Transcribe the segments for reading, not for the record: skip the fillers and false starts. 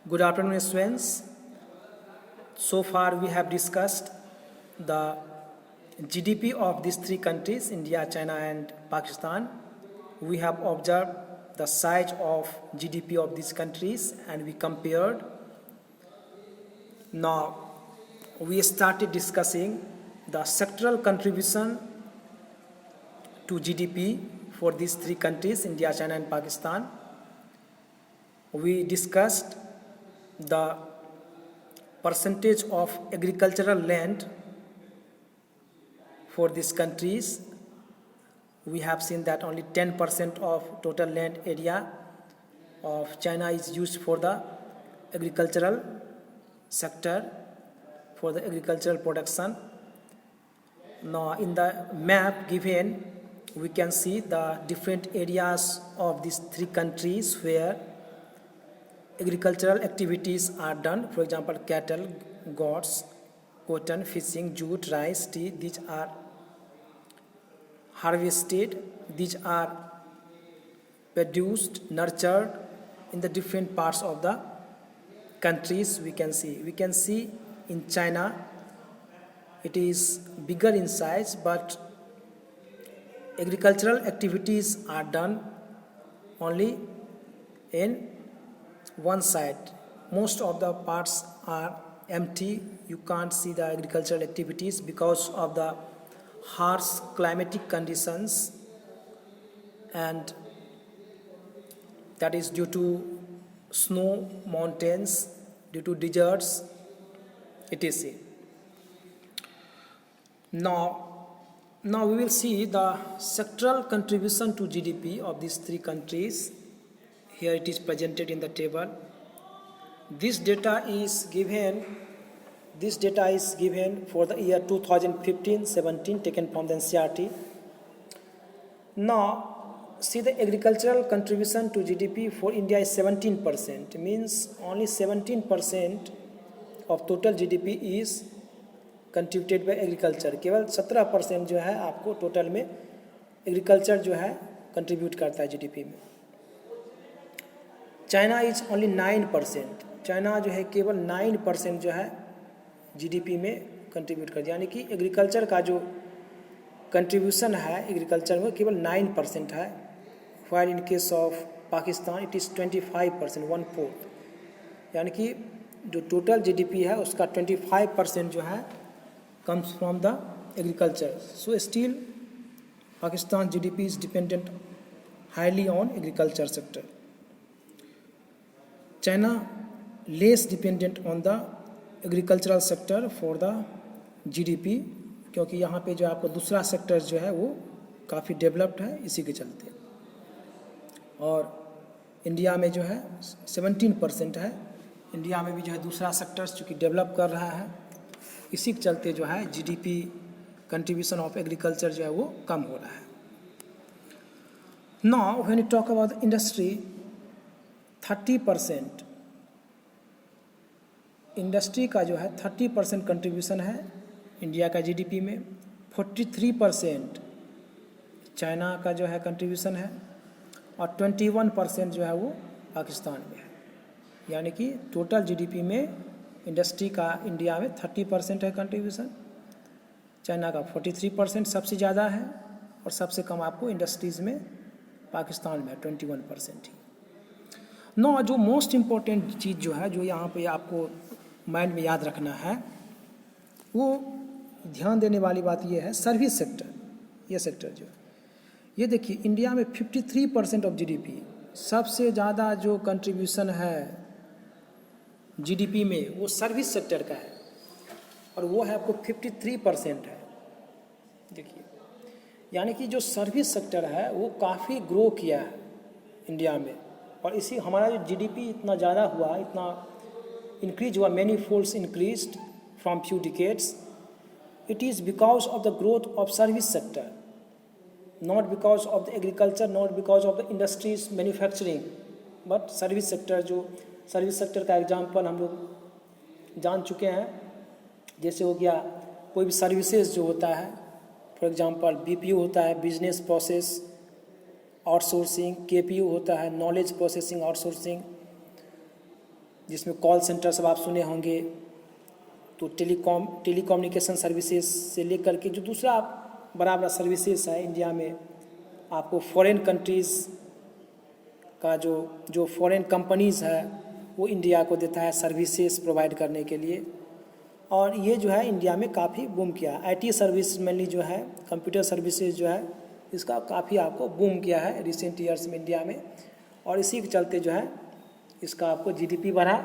Good afternoon, students. So far, we have discussed the GDP of these three countries, India, China, and Pakistan. We have observed the size of GDP of these countries and we compared. Now, we started discussing the sectoral contribution to GDP for these three countries, India, China, and Pakistan. We discussed the percentage of agricultural land for these countries. We have seen that only 10% of total land area of China is used for the agricultural sector, for the agricultural production. Now, in the map given, we can see the different areas of these three countries where agricultural activities are done. For example, cattle, goats, cotton, fishing, jute, rice, tea. These are harvested. These are produced, nurtured in the different parts of the countries. We can see in China it is bigger in size, but agricultural activities are done only in one side. Most of the parts are empty. You can't see the agricultural activities because of the harsh climatic conditions, and that is due to snow mountains, due to deserts, etc. Now we will see the sectoral contribution to GDP of these three countries. Here it is presented in the table. This data is given for the year 2015-17, taken from the NCERT. Now, see, the agricultural contribution to GDP for India is 17%. Means only 17% of total GDP is contributed by agriculture. केवल 17% जो है आपको total में agriculture जो है contribute करता है GDP में. China is only 9%. चाइना जो है केवल 9% जो है जीडीपी में कंट्रीब्यूट करता है, यानी कि एग्रीकल्चर का जो कंट्रीब्यूशन है एग्रीकल्चर में केवल 9% है. While in case of Pakistan it is 25%, 1/4. यानी कि जो टोटल जीडीपी है उसका 25% जो है comes from the agriculture. So still Pakistan GDP is dependent highly on agriculture sector. China less dependent on the agricultural sector for the GDP, क्योंकि यहाँ पे जो आपको दूसरा सेक्टर जो है वो काफ़ी डेवलप्ड है, इसी के चलते. और इंडिया में जो है 17% है. इंडिया में भी जो है दूसरा सेक्टर चूँकि डेवलप कर रहा है, इसी के चलते जो है जीडीपी कंट्रीब्यूशन ऑफ एग्रीकल्चर जो है वो कम हो रहा है. Now when you talk about industry, 30% industry का जो है 30% कंट्रीब्यूशन है इंडिया का जीडीपी में. 43% चाइना का जो है कंट्रीब्यूशन है और 21% जो है वो पाकिस्तान में है. यानी कि टोटल जीडीपी में इंडस्ट्री का इंडिया में 30% है कंट्रीब्यूशन, चाइना का 43% सबसे ज़्यादा है, और सबसे कम आपको इंडस्ट्रीज़ में पाकिस्तान में 21% ही. नो, जो मोस्ट इम्पोर्टेंट चीज़ जो है जो यहाँ पे आपको माइंड में याद रखना है, वो ध्यान देने वाली बात ये है सर्विस सेक्टर. ये सेक्टर जो है, ये देखिए इंडिया में 53% ऑफ जीडीपी, सबसे ज़्यादा जो कंट्रीब्यूशन है जीडीपी में वो सर्विस सेक्टर का है, और वो है आपको 53% है. देखिए, यानी कि जो सर्विस सेक्टर है वो काफ़ी ग्रो किया है इंडिया में, और इसी हमारा जो जीडीपी इतना ज़्यादा हुआ, इतना इंक्रीज हुआ, many folds increased from few decades. It is because of the growth of service sector, not because of the agriculture, not because of the industries manufacturing, but service sector. जो service sector का example हम लोग जान चुके हैं, जैसे हो गया कोई भी सर्विसेज जो होता है, फॉर एग्जांपल बीपीओ होता है, बिजनेस प्रोसेस आउटसोर्सिंग, केपीयू होता है, नॉलेज प्रोसेसिंग आउटसोर्सिंग, जिसमें कॉल सेंटर सब आप सुने होंगे, तो टेलीकम्युनिकेशन सर्विसेज से लेकर के जो दूसरा बड़ा बड़ा सर्विसेज है इंडिया में, आपको फॉरेन कंट्रीज़ का जो फॉरेन कंपनीज़ है वो इंडिया को देता है सर्विसेज प्रोवाइड करने के लिए। और ये जो है इंडिया में काफ़ी बूम किया। आईटी सर्विस मेनली जो है, कंप्यूटर सर्विसेज जो है, इसका काफ़ी आपको बूम किया है रिसेंट ईयर्स में इंडिया में। और इसी के चलते जो है इसका आपको जीडीपी बढ़ा,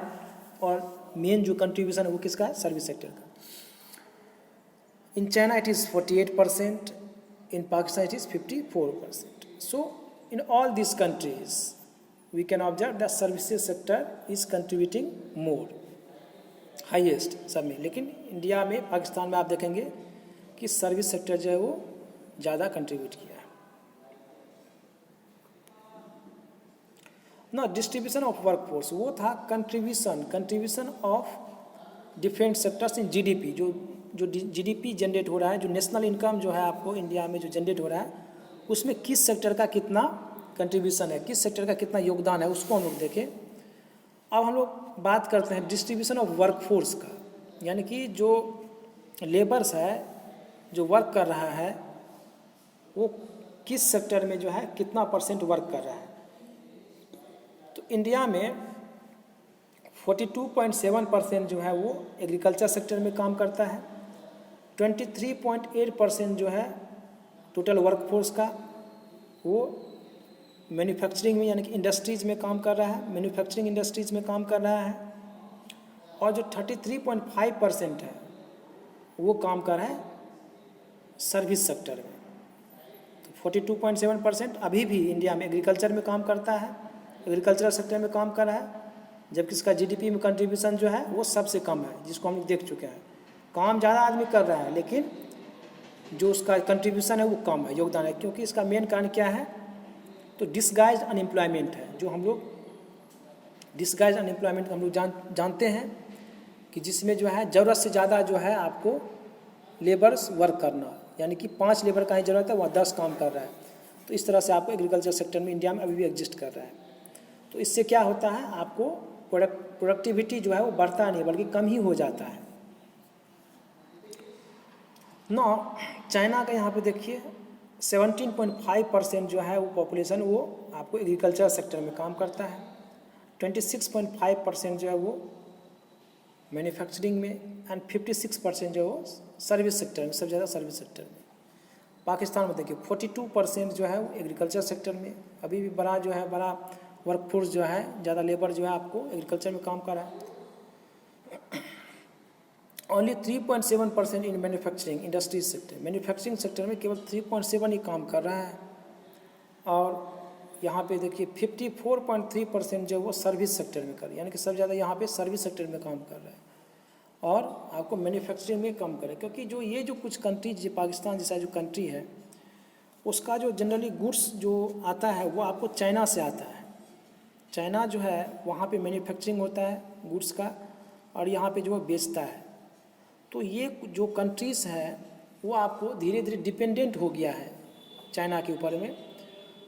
और मेन जो कंट्रीब्यूशन है वो किसका है, सर्विस सेक्टर का। In China it is 48%, in Pakistan it is 54%। So in all this countries we can observe the services sector is contributing more, highest सब में। लेकिन इंडिया में, पाकिस्तान में आप देखेंगे कि सर्विस सेक्टर जो है वो ज़्यादा कंट्रीब्यूट किया है ना। डिस्ट्रीब्यूशन ऑफ वर्कफोर्स वो था contribution of different sectors in GDP. जो जीडीपी जनरेट हो रहा है, जो नेशनल इनकम जो है आपको इंडिया में जो जनरेट हो रहा है, उसमें किस सेक्टर का कितना कंट्रीब्यूशन है, किस सेक्टर का कितना योगदान है, उसको हम लोग देखें। अब हम लोग बात करते हैं डिस्ट्रीब्यूशन ऑफ वर्कफोर्स का, यानी कि जो लेबर्स है, जो वर्क कर रहा है, वो किस सेक्टर में जो है कितना % वर्क कर रहा है। तो इंडिया में 42.7% जो है वो एग्रीकल्चर सेक्टर में काम करता है, 23.8% जो है टोटल वर्कफोर्स का वो मैन्युफैक्चरिंग में, यानी कि इंडस्ट्रीज़ में काम कर रहा है, मैन्युफैक्चरिंग इंडस्ट्रीज़ में काम कर रहा है। और जो 33.5% है वो काम कर रहा है सर्विस सेक्टर में। तो 42.7% अभी भी इंडिया में एग्रीकल्चर में काम करता है, एग्रीकल्चरल सेक्टर में काम कर रहा है, जबकि इसका जीडीपी में कंट्रीब्यूशन जो है वो सबसे कम है, जिसको हम लोग देख चुके हैं। काम ज़्यादा आदमी कर रहा है, लेकिन जो उसका कंट्रीब्यूशन है वो कम है, योगदान है। क्योंकि इसका मेन कारण क्या है, तो डिसगाइज अनएम्प्लॉयमेंट है। जो हम लोग डिसगाइज अनएम्प्लॉयमेंट हम लोग जानते हैं कि जिसमें जो है ज़रूरत से ज़्यादा जो है आपको लेबर्स वर्क करना, यानी कि 5 लेबर का ही ज़रूरत है, वह 10 काम कर रहा है। तो इस तरह से आपको एग्रीकल्चर सेक्टर में इंडिया में अभी भी एग्जिस्ट कर रहा है। तो इससे क्या होता है, आपको प्रोडक्टिविटी जो है वो बढ़ता नहीं बल्कि कम ही हो जाता है। चाइना का यहाँ पे देखिए 17.5% जो है वो पॉपुलेशन वो आपको एग्रीकल्चर सेक्टर में काम करता है, 26.5% जो है वो मैन्युफैक्चरिंग में, एंड 56% जो है वो सर्विस सेक्टर में, सबसे ज़्यादा सर्विस सेक्टर में। पाकिस्तान में देखिए 42% जो है वो एग्रीकल्चर सेक्टर में, अभी भी बड़ा वर्कफोर्स जो है, ज़्यादा लेबर जो है आपको एग्रीकल्चर में काम कर रहा है। Only 3.7% in manufacturing industries sector, manufacturing sector में केवल 3.7 ही काम कर रहा है। और यहाँ पे देखिए 54.3% जो वो सर्विस सेक्टर में कर, यानी कि सबसे ज़्यादा यहाँ पे सर्विस सेक्टर में काम कर रहा है, और आपको मैन्युफैक्चरिंग में कम करे। क्योंकि जो ये जो कुछ कंट्रीज, पाकिस्तान जैसा जो कंट्री है, उसका जो जनरली गुड्स जो आता है वो आपको चाइना से आता है। चाइना जो है वहाँ पे मैन्युफैक्चरिंग होता है गुड्स का, और यहाँ पे जो बेचता है। तो ये जो कंट्रीज़ हैं वो आपको धीरे धीरे डिपेंडेंट हो गया है चाइना के ऊपर में।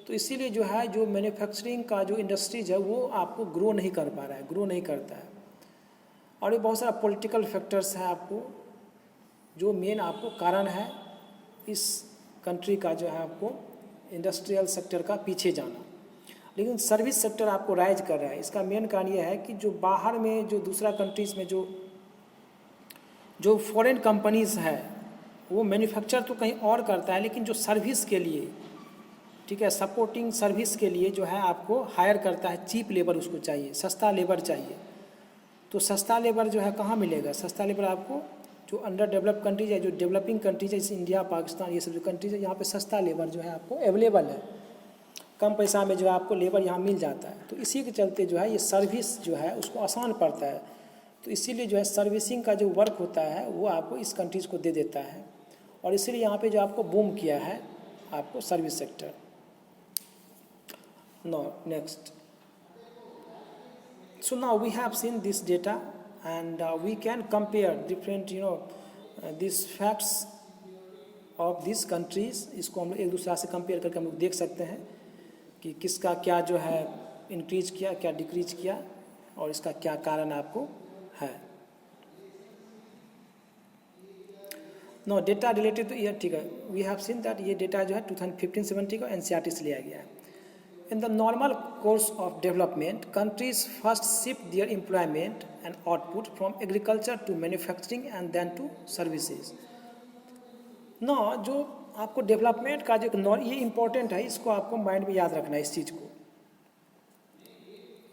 तो इसीलिए जो है जो मैन्युफैक्चरिंग का जो इंडस्ट्रीज है वो आपको ग्रो नहीं कर पा रहा है, ग्रो नहीं करता है। और ये बहुत सारा पॉलिटिकल फैक्टर्स है आपको, जो मेन आपको कारण है इस कंट्री का जो है आपको इंडस्ट्रियल सेक्टर का पीछे जाना। लेकिन सर्विस सेक्टर आपको राइज कर रहा है। इसका मेन कारण ये है कि जो बाहर में जो दूसरा कंट्रीज़ में जो फॉरेन कंपनीज़ है वो मैन्युफैक्चर तो कहीं और करता है, लेकिन जो सर्विस के लिए, ठीक है, सपोर्टिंग सर्विस के लिए जो है आपको हायर करता है, चीप लेबर उसको चाहिए, सस्ता लेबर चाहिए। तो सस्ता लेबर जो है कहाँ मिलेगा? सस्ता लेबर आपको जो अंडर डेवलप कंट्रीज है, जो डेवलपिंग कंट्रीज है, जैसे इंडिया, पाकिस्तान, ये सब जो कंट्रीज है, यहाँ पे सस्ता लेबर जो है आपको अवेलेबल है, कम पैसा में जो है आपको लेबर यहाँ मिल जाता है। तो इसी के चलते जो है ये सर्विस जो है उसको आसान पड़ता है। तो इसीलिए जो है सर्विसिंग का जो वर्क होता है वो आपको इस कंट्रीज़ को दे देता है, और इसीलिए यहाँ पे जो आपको बूम किया है आपको service sector. Now next, so now we have seen this data and we can compare different these facts of these countries। इसको हम लोग एक दूसरे से कंपेयर करके हम लोग देख सकते हैं कि किसका क्या जो है इंक्रीज किया, क्या डिक्रीज किया और इसका क्या कारण आपको है। नो डेटा रिलेटेड तो ये ठीक है, वी हैव सीन दैट ये डेटा जो है 2015-17 का एनसीईआरटी से लिया गया है। In the normal course of development countries first shift their employment and output from agriculture to manufacturing and then to services. No जो आपको डेवलपमेंट का जो ये इम्पोर्टेंट है, इसको आपको माइंड में याद रखना है, इस चीज़ को,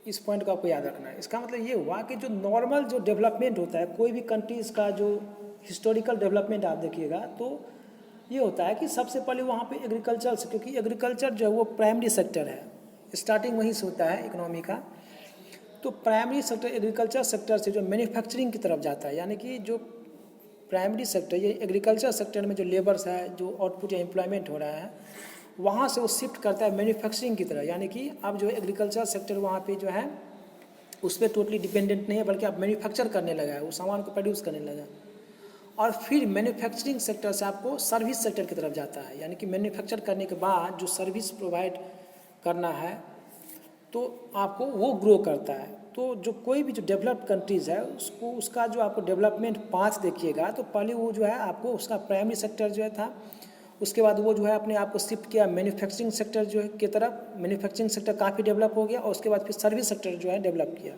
इस पॉइंट को आपको याद रखना है। इसका मतलब ये हुआ कि जो नॉर्मल जो डेवलपमेंट होता है कोई भी कंट्रीज़ का, जो हिस्टोरिकल डेवलपमेंट आप देखिएगा तो ये होता है कि सबसे पहले वहाँ पे एग्रीकल्चर से, क्योंकि एग्रीकल्चर जो है वो प्राइमरी सेक्टर है, स्टार्टिंग वहीं से होता है इकोनॉमी का। तो प्राइमरी सेक्टर एग्रीकल्चर सेक्टर से जो मैन्युफैक्चरिंग की तरफ जाता है, यानी कि जो प्राइमरी सेक्टर ये एग्रीकल्चर सेक्टर में जो लेबर्स है, जो आउटपुट या एम्प्लॉयमेंट हो रहा है, वहाँ से वो शिफ्ट करता है मैन्युफैक्चरिंग की तरह। यानी कि अब जो एग्रीकल्चर सेक्टर वहाँ पे जो है उस पर टोटली डिपेंडेंट नहीं है, बल्कि आप मैन्युफैक्चर करने लगा है, वो सामान को प्रोड्यूस करने लगा। और फिर मैन्युफैक्चरिंग सेक्टर से आपको सर्विस सेक्टर की तरफ जाता है, यानी कि मैन्युफैक्चर करने के बाद जो सर्विस प्रोवाइड करना है तो आपको वो ग्रो करता है। तो जो कोई भी जो डेवलप्ड कंट्रीज़ है उसको, उसका जो आपको डेवलपमेंट पाथ देखिएगा तो पहले वो जो है आपको उसका प्राइमरी सेक्टर जो है था, उसके बाद वो जो है अपने आप को शिफ्ट किया मैन्युफैक्चरिंग सेक्टर जो है की तरफ। मैन्युफैक्चरिंग सेक्टर काफ़ी डेवलप हो गया और उसके बाद फिर सर्विस सेक्टर जो है डेवलप किया।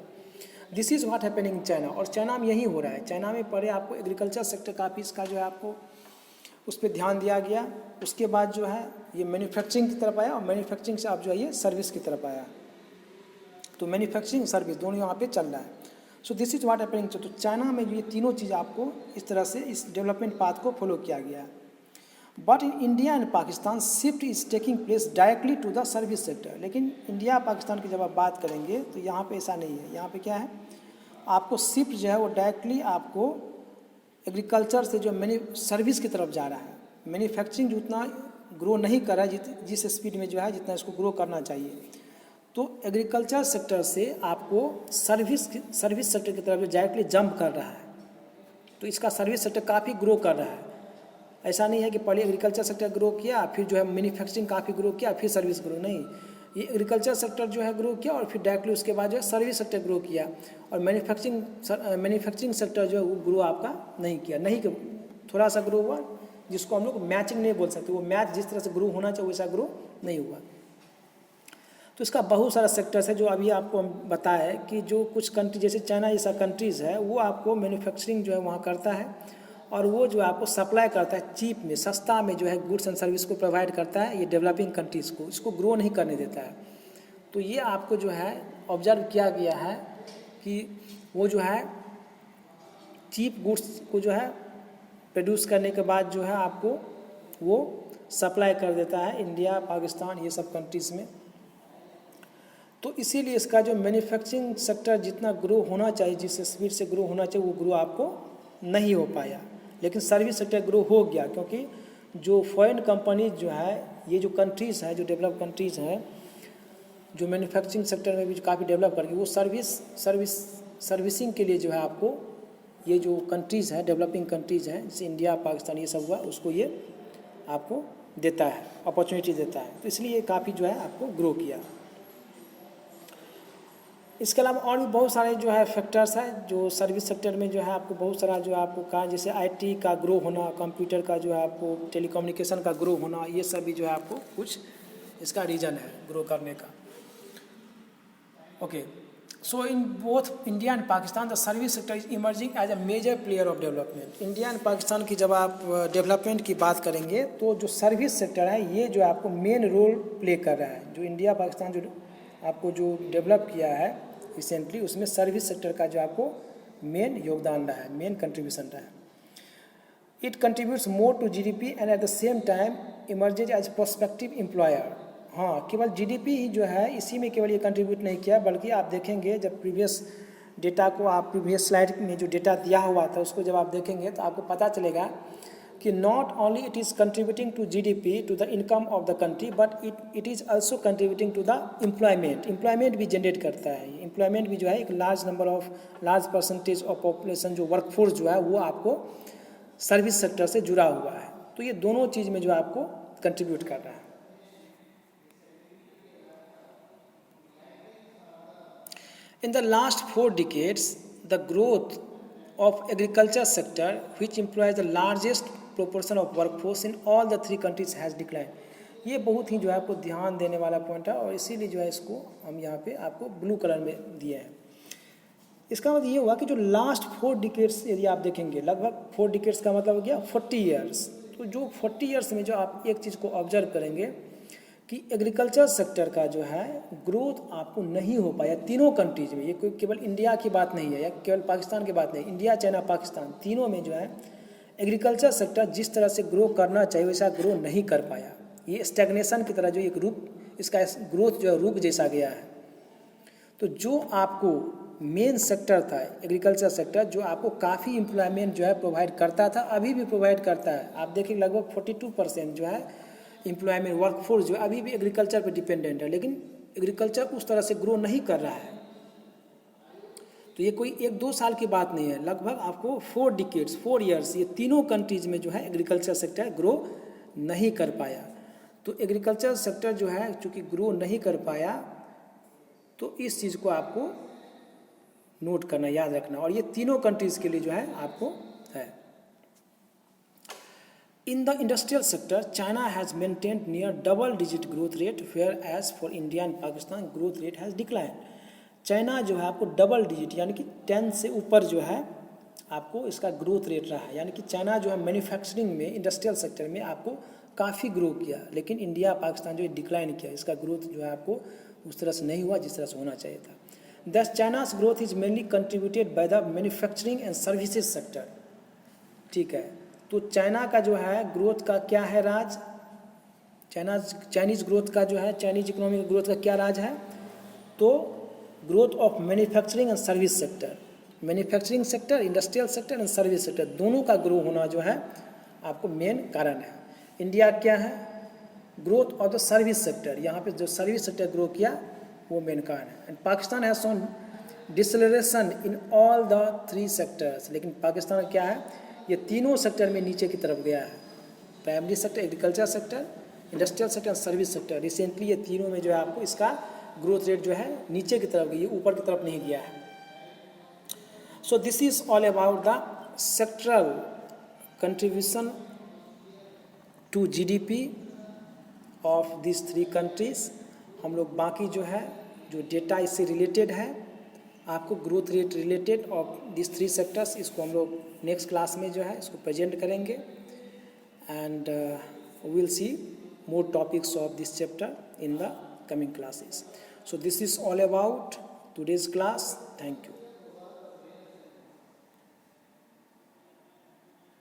This is what happening in China, और चाइना में यही हो रहा है। चाइना में पहले आपको एग्रीकल्चर सेक्टर काफ़ी इसका जो है आपको उस पर ध्यान दिया गया, उसके बाद जो है ये मैन्युफैक्चरिंग की तरफ आया, और मैन्युफैक्चरिंग से आप जो है ये सर्विस की तरफ आया। तो मैन्युफैक्चरिंग सर्विस दोनों यहाँ पे चल रहा है। So this is what happening. तो चाइना में ये तीनों चीज़ आपको इस तरह से इस डेवलपमेंट पाथ को फॉलो किया गया है। But in India and Pakistan shift is taking place directly to the service sector. लेकिन इंडिया पाकिस्तान की जब आप बात करेंगे तो यहाँ पे ऐसा नहीं है। यहाँ पे क्या है, आपको शिफ्ट जो है वो डायरेक्टली आपको एग्रीकल्चर से जो सर्विस की तरफ जा रहा है। मैन्युफैक्चरिंग जो उतना ग्रो नहीं कर रहा है जिस स्पीड में जो है जितना इसको ग्रो करना चाहिए, तो एग्रीकल्चर सेक्टर से आपको सर्विस सेक्टर की तरफ डायरेक्टली जंप कर रहा है। तो इसका सर्विस सेक्टर काफ़ी ग्रो कर रहा है। ऐसा नहीं है कि पहले एग्रीकल्चर सेक्टर ग्रो किया फिर जो है मैन्युफैक्चरिंग काफ़ी ग्रो किया फिर सर्विस ग्रो, नहीं। ये एग्रीकल्चर सेक्टर जो है ग्रो किया और फिर डायरेक्टली उसके बाद जो है सर्विस सेक्टर ग्रो किया, और मैन्युफैक्चरिंग सेक्टर जो है वो ग्रो आपका नहीं किया। नहीं कि थोड़ा सा ग्रो हुआ, जिसको हम लोग मैचिंग नहीं बोल सकते, वो मैच जिस तरह से ग्रो होना चाहिए वैसा ग्रो नहीं हुआ। तो इसका बहुत सारा सेक्टर्स है जो अभी आपको हम बताया है कि जो कुछ कंट्री जैसे चाइना जैसा कंट्रीज़ है वो आपको मैन्युफैक्चरिंग जो है वहाँ करता है, और वो जो आपको सप्लाई करता है चीप में, सस्ता में जो है गुड्स एंड सर्विस को प्रोवाइड करता है ये डेवलपिंग कंट्रीज़ को, इसको ग्रो नहीं करने देता है। तो ये आपको जो है ऑब्जर्व किया गया है कि वो जो है चीप गुड्स को जो है प्रोड्यूस करने के बाद जो है आपको वो सप्लाई कर देता है इंडिया, पाकिस्तान, ये सब कंट्रीज़ में। तो इसीलिए इसका जो मैन्युफैक्चरिंग सेक्टर जितना ग्रो होना चाहिए, जिस स्पीड से ग्रो होना चाहिए, वो ग्रो आपको नहीं हो पाया। लेकिन सर्विस सेक्टर ग्रो हो गया, क्योंकि जो फॉरेन कंपनीज जो है, ये जो कंट्रीज़ हैं, जो डेवलप कंट्रीज़ हैं, जो मैन्युफैक्चरिंग सेक्टर में भी काफ़ी डेवलप करके वो सर्विसिंग के लिए जो है आपको ये जो कंट्रीज़ हैं, डेवलपिंग कंट्रीज़ हैं, जैसे इंडिया, पाकिस्तान, ये सब हुआ, उसको ये आपको देता है, अपॉर्चुनिटी देता है। तो इसलिए ये काफ़ी जो है आपको ग्रो किया। इसके अलावा और भी बहुत सारे जो है फैक्टर्स हैं जो सर्विस सेक्टर में जो है आपको बहुत सारा जो है आपको कहा, जैसे आईटी का ग्रो होना, कंप्यूटर का जो है आपको टेलीकम्युनिकेशन का ग्रो होना, ये सब भी जो है आपको कुछ इसका रीज़न है ग्रो करने का। Okay, so in both India and Pakistan the service sector is emerging as a major player of development. India and Pakistan की जब आप डेवलपमेंट की बात करेंगे तो जो सर्विस सेक्टर है ये जो आपको मेन रोल प्ले कर रहा है। जो इंडिया पाकिस्तान जो आपको जो डेवलप किया है रिसेंटली, उसमें सर्विस सेक्टर का जो आपको मेन योगदान रहा है, मेन कंट्रीब्यूशन रहा है। It contributes more to GDP and at the same time emerges as prospective employer. हाँ, केवल जीडीपी ही जो है इसी में केवल ये कंट्रीब्यूट नहीं किया, बल्कि आप देखेंगे जब प्रीवियस डेटा को आप प्रीवियस स्लाइड में जो डेटा दिया हुआ था उसको जब आप देखेंगे तो आपको पता चलेगा कि not only it is contributing to GDP, to the income of the country, but it is also contributing to the employment भी जनरेट करता है। एम्प्लॉयमेंट भी जो है एक लार्ज परसेंटेज ऑफ पॉपुलेशन जो वर्कफोर्स जो है वो आपको सर्विस सेक्टर से जुड़ा हुआ है। तो ये दोनों चीज़ में जो आपको कंट्रीब्यूट कर रहा है। In the last 4 decades, the growth of agriculture sector, which employs the largest proportion of workforce in all the 3 countries, has declined. ये बहुत ही जो है आपको ध्यान देने वाला पॉइंट है और इसीलिए जो है इसको हम यहाँ पे आपको ब्लू कलर में दिए हैं। इसका मतलब ये हुआ कि जो लास्ट 4 डिकेड्स यदि आप देखेंगे, लगभग 4 डिकेड्स का मतलब हो गया 40 ईयर्स। तो जो 40 ईयर्स में जो आप एक चीज़ को ऑब्जर्व करेंगे कि एग्रीकल्चर सेक्टर का जो है ग्रोथ आपको नहीं हो पाया तीनों कंट्रीज में। ये कोई केवल इंडिया की बात नहीं है या केवल पाकिस्तान की बात नहीं, इंडिया, चाइना, पाकिस्तान तीनों में जो है एग्रीकल्चर सेक्टर जिस तरह से ग्रो करना चाहिए वैसा ग्रो नहीं कर पाया। ये स्टैग्नेशन की तरह जो एक रूप, इसका ग्रोथ जो है रुक जैसा गया है। तो जो आपको मेन सेक्टर था एग्रीकल्चर सेक्टर, जो आपको काफ़ी एम्प्लॉयमेंट जो है प्रोवाइड करता था, अभी भी प्रोवाइड करता है। आप देखिए लगभग 42% जो है एम्प्लॉयमेंट वर्कफोर्स जो अभी भी एग्रीकल्चर पे डिपेंडेंट है, लेकिन एग्रीकल्चर उस तरह से ग्रो नहीं कर रहा है। तो ये कोई 1-2 साल की बात नहीं है, लगभग आपको 4 डिकेड्स 4 ईयर्स ये तीनों कंट्रीज में जो है एग्रीकल्चर सेक्टर ग्रो नहीं कर पाया। तो एग्रीकल्चर सेक्टर जो है चूँकि ग्रो नहीं कर पाया, तो इस चीज़ को आपको नोट करना, याद रखना, और ये तीनों कंट्रीज़ के लिए जो है आपको है। In the industrial sector, China has maintained near double-digit growth rate, whereas for India and Pakistan growth rate has declined. China जो है आपको डबल डिजिट यानी कि 10 से ऊपर जो है आपको इसका ग्रोथ रेट रहा है। यानी कि चाइना जो है मैन्युफैक्चरिंग में, इंडस्ट्रियल सेक्टर में आपको काफ़ी ग्रो किया, लेकिन इंडिया, पाकिस्तान जो है डिक्लाइन किया। इसका ग्रोथ जो है आपको उस तरह से नहीं हुआ जिस तरह से होना चाहिए था। Thus, China's growth is mainly contributed by the manufacturing and services sector. ठीक है, तो चाइना का जो है ग्रोथ का क्या है राज, चाइनीज़ ग्रोथ का जो है, चाइनीज़ इकोनॉमी का ग्रोथ का क्या राज है, तो growth of manufacturing and service sector, manufacturing sector, industrial sector and service sector, दोनों का ग्रो होना जो है आपको मेन कारण है। इंडिया क्या है, growth of the service sector, यहाँ पे जो सर्विस सेक्टर ग्रो किया वो मेन कारण है। And Pakistan has shown deceleration in all the 3 sectors, लेकिन पाकिस्तान क्या है, ये तीनों सेक्टर में नीचे की तरफ गया है। Primary sector, agriculture sector, industrial sector, service sector, recently ये तीनों में जो है आपको इसका ग्रोथ रेट जो है नीचे की तरफ गई, ऊपर की तरफ नहीं गया है। So this is all about the sectoral contribution to GDP of this 3 countries. हम लोग बाकी जो है जो डेटा इससे रिलेटेड है, आपको growth rate related of this 3 sectors, इसको हम लोग नेक्स्ट क्लास में जो है इसको प्रेजेंट करेंगे। And will see more topics of this chapter in the coming classes. So this is all about today's class. Thank you.